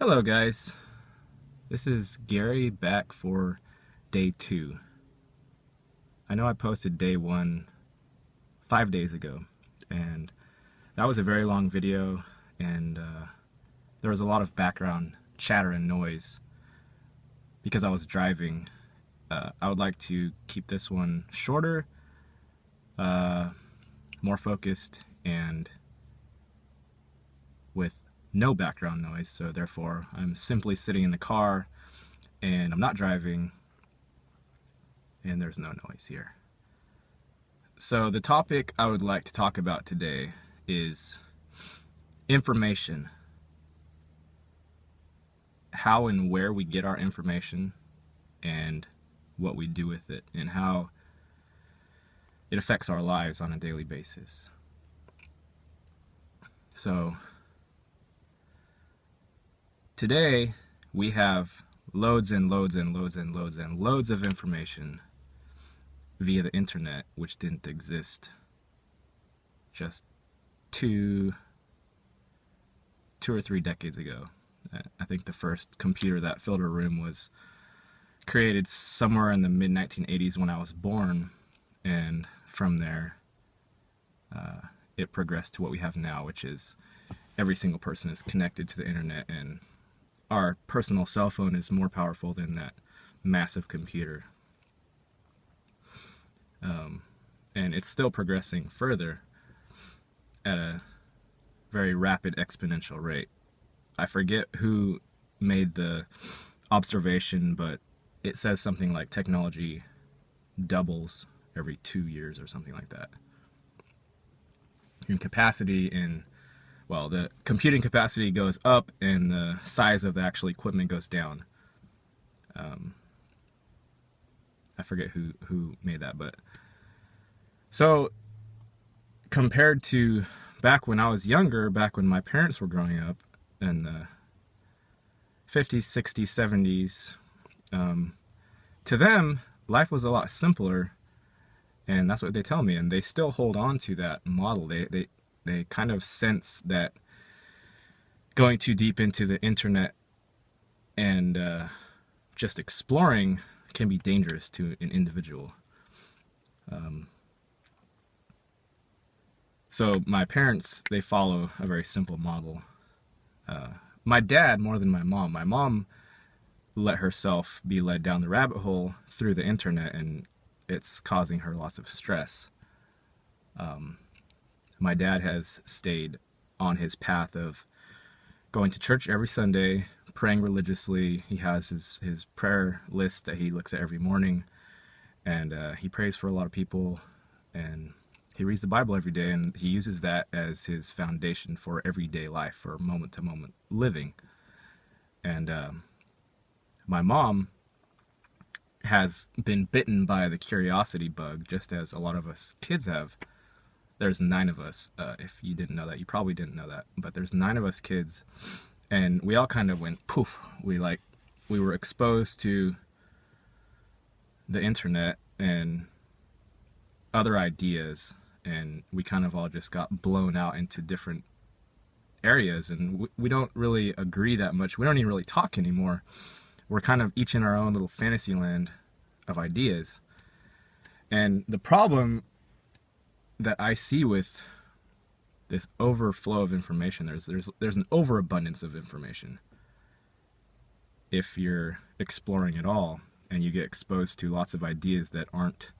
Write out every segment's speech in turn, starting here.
Hello guys, this is Gary back for day 2. I know I posted day 1 5 days ago, and that was a very long video, and there was a lot of background chatter and noise because I was driving. I would like to keep this one shorter, uh, more focused, and with no background noise, so therefore I'm simply sitting in the car and I'm not driving and there's no noise here. So the topic I would like to talk about today is information. How and where we get our information and what we do with it and how it affects our lives on a daily basis. So today we have loads and loads and loads and loads and loads of information via the internet, which didn't exist just two or three decades ago. I think the first computer that filled a room was created somewhere in the mid-1980s when I was born, and from there it progressed to what we have now, which is every single person is connected to the internet, and our personal cell phone is more powerful than that massive computer. And it's still progressing further at a very rapid exponential rate. I forget who made the observation, but it says something like technology doubles every 2 years or something like that. In capacity, well, the computing capacity goes up and the size of the actual equipment goes down. I forget who made that, but so compared to back when I was younger, back when my parents were growing up in the 50s, 60s, 70s, to them, life was a lot simpler, and that's what they tell me, and they still hold on to that model. They kind of sense that going too deep into the internet and just exploring can be dangerous to an individual. So my parents, they follow a very simple model. My dad, more than my mom let herself be led down the rabbit hole through the internet, and it's causing her lots of stress. My dad has stayed on his path of going to church every Sunday, praying religiously. He has his prayer list that he looks at every morning, and he prays for a lot of people, and he reads the Bible every day, and he uses that as his foundation for everyday life, for moment-to-moment living. And my mom has been bitten by the curiosity bug, just as a lot of us kids have. There's 9 of us. If you didn't know that, you probably didn't know that, but there's 9 of us kids, and we all kind of went poof. We were exposed to the internet and other ideas, and we kind of all just got blown out into different areas, and we don't really agree that much. We don't even really talk anymore. We're kind of each in our own little fantasy land of ideas. And the problem that I see with this overflow of information, there's an overabundance of information. If you're exploring at all and you get exposed to lots of ideas that aren't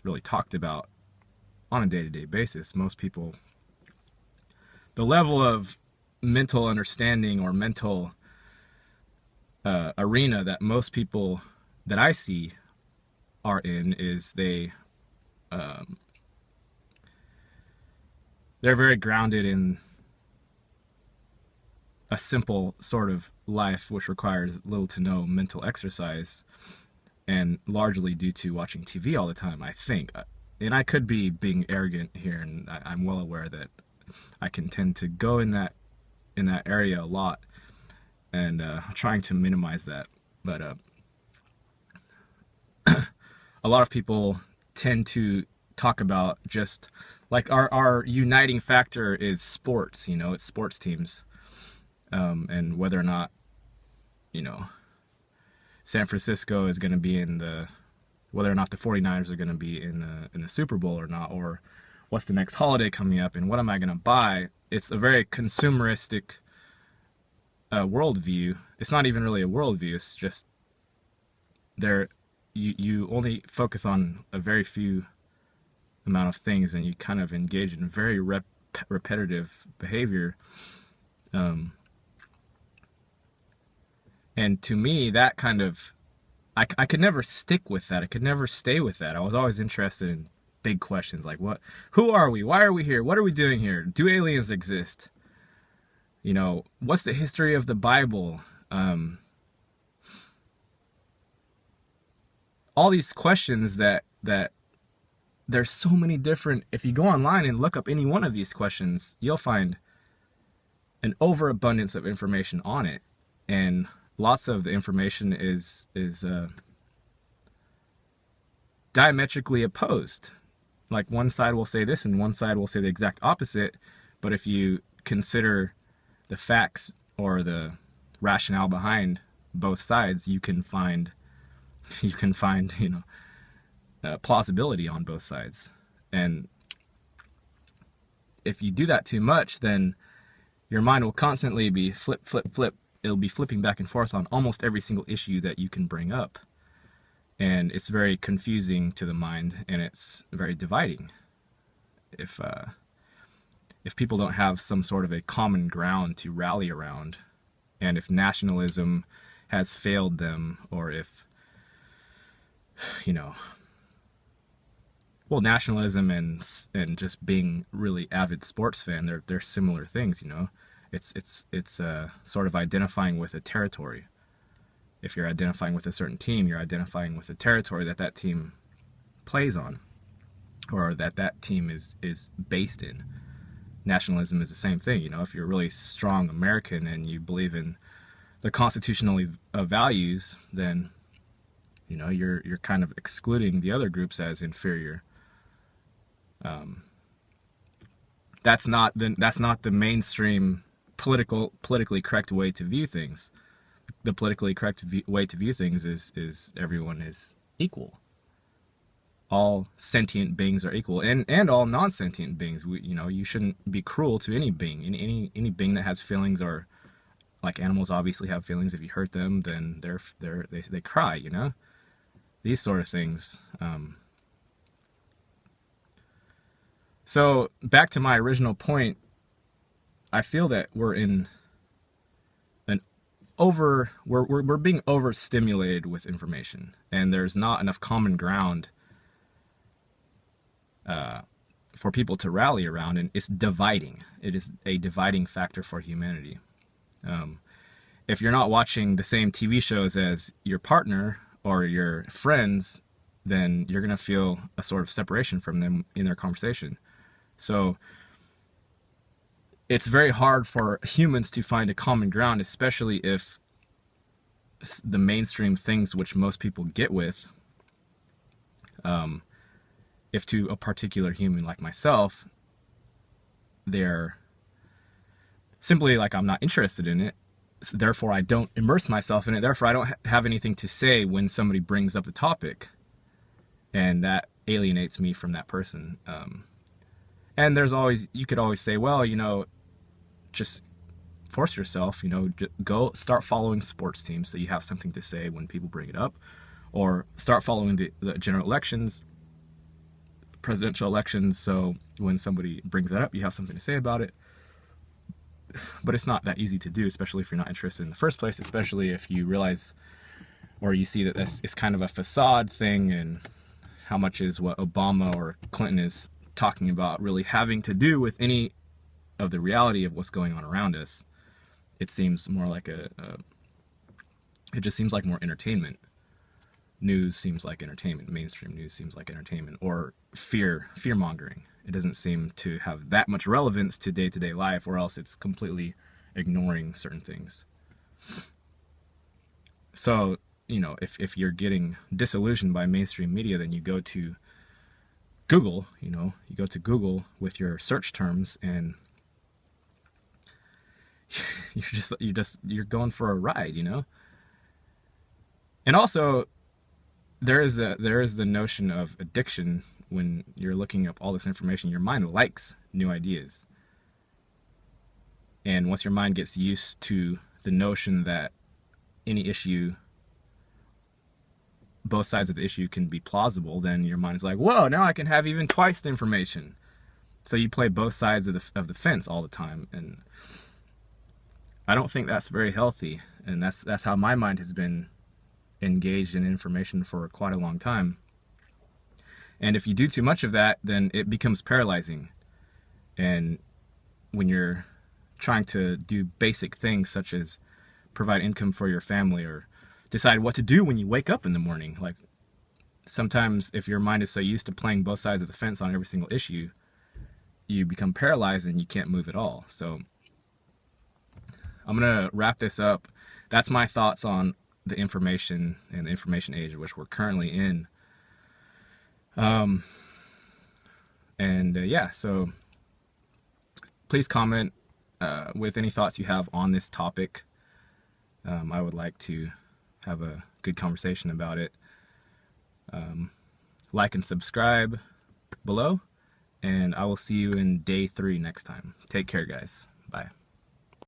really talked about on a day-to-day basis, most people, the level of mental understanding or mental arena that most people that I see are in is they're very grounded in a simple sort of life which requires little to no mental exercise, and largely due to watching TV all the time, I think. And I could be being arrogant here, and I'm well aware that I can tend to go in that area a lot, and trying to minimize that. But a lot of people tend to talk about just like our uniting factor is sports. It's sports teams. and whether or not, you know, San Francisco is going to be in the, whether or not the 49ers are going to be in the Super Bowl or not, or what's the next holiday coming up and what am I going to buy. It's a very consumeristic worldview. It's not even really a worldview. It's just you only focus on a very few amount of things, and you kind of engage in very repetitive behavior. And to me, that kind of, I could never stick with that. I could never stay with that. I was always interested in big questions like who are we? Why are we here? What are we doing here? Do aliens exist? You know, what's the history of the Bible? All these questions that there's so many different, if you go online and look up any one of these questions, you'll find an overabundance of information on it. And lots of the information is diametrically opposed. Like one side will say this and one side will say the exact opposite. But if you consider the facts or the rationale behind both sides, you can find plausibility on both sides. And if you do that too much, then your mind will constantly be flip. It'll be flipping back and forth on almost every single issue that you can bring up. And it's very confusing to the mind, and it's very dividing. If people don't have some sort of a common ground to rally around, and if nationalism has failed them, or if, well, nationalism and just being really avid sports fan, they're similar things, It's sort of identifying with a territory. If you're identifying with a certain team, you're identifying with the territory that team plays on, or that team is based in. Nationalism is the same thing. If you're a really strong American and you believe in the constitutional values, then you're kind of excluding the other groups as inferior. That's not the mainstream politically correct way to view things. The politically correct way to view things is everyone is equal. All sentient beings are equal, and all non-sentient beings. You shouldn't be cruel to any being. Any being that has feelings, or like animals obviously have feelings. If you hurt them, then they cry. These sort of things. So back to my original point, I feel that we're being overstimulated with information, and there's not enough common ground for people to rally around, and it's dividing. It is a dividing factor for humanity. If you're not watching the same TV shows as your partner or your friends, then you're going to feel a sort of separation from them in their conversation. So it's very hard for humans to find a common ground, especially if the mainstream things which most people get with, if to a particular human like myself, they're simply like, I'm not interested in it, so therefore I don't immerse myself in it, therefore I don't have anything to say when somebody brings up the topic, and that alienates me from that person. And you could always say, well, just force yourself, go start following sports teams so you have something to say when people bring it up, or start following the general elections, presidential elections, so when somebody brings that up, you have something to say about it. But it's not that easy to do, especially if you're not interested in the first place, especially if you realize, or you see that it's kind of a facade thing, and how much is what Obama or Clinton is talking about really having to do with any of the reality of what's going on around us. It seems more like it just seems like more entertainment. News seems like entertainment. Mainstream news seems like entertainment, or fear-mongering. It doesn't seem to have that much relevance to day-to-day life, or else it's completely ignoring certain things. So, if you're getting disillusioned by mainstream media, then you go to Google, you go to Google with your search terms, and you're going for a ride, you know. And also, there is the notion of addiction. When you're looking up all this information, your mind likes new ideas, and once your mind gets used to the notion that any issue, both sides of the issue can be plausible, then your mind is like, whoa, now I can have even twice the information. So you play both sides of the fence all the time, and I don't think that's very healthy. And that's how my mind has been engaged in information for quite a long time. And if you do too much of that, then it becomes paralyzing. And when you're trying to do basic things such as provide income for your family or decide what to do when you wake up in the morning, like sometimes if your mind is so used to playing both sides of the fence on every single issue, you become paralyzed and you can't move at all. So I'm gonna wrap this up. That's my thoughts on the information and the information age which we're currently in. Yeah, so please comment with any thoughts you have on this topic. I would like to have a good conversation about it. Like and subscribe below, and I will see you in day 3 next time. Take care, guys. Bye.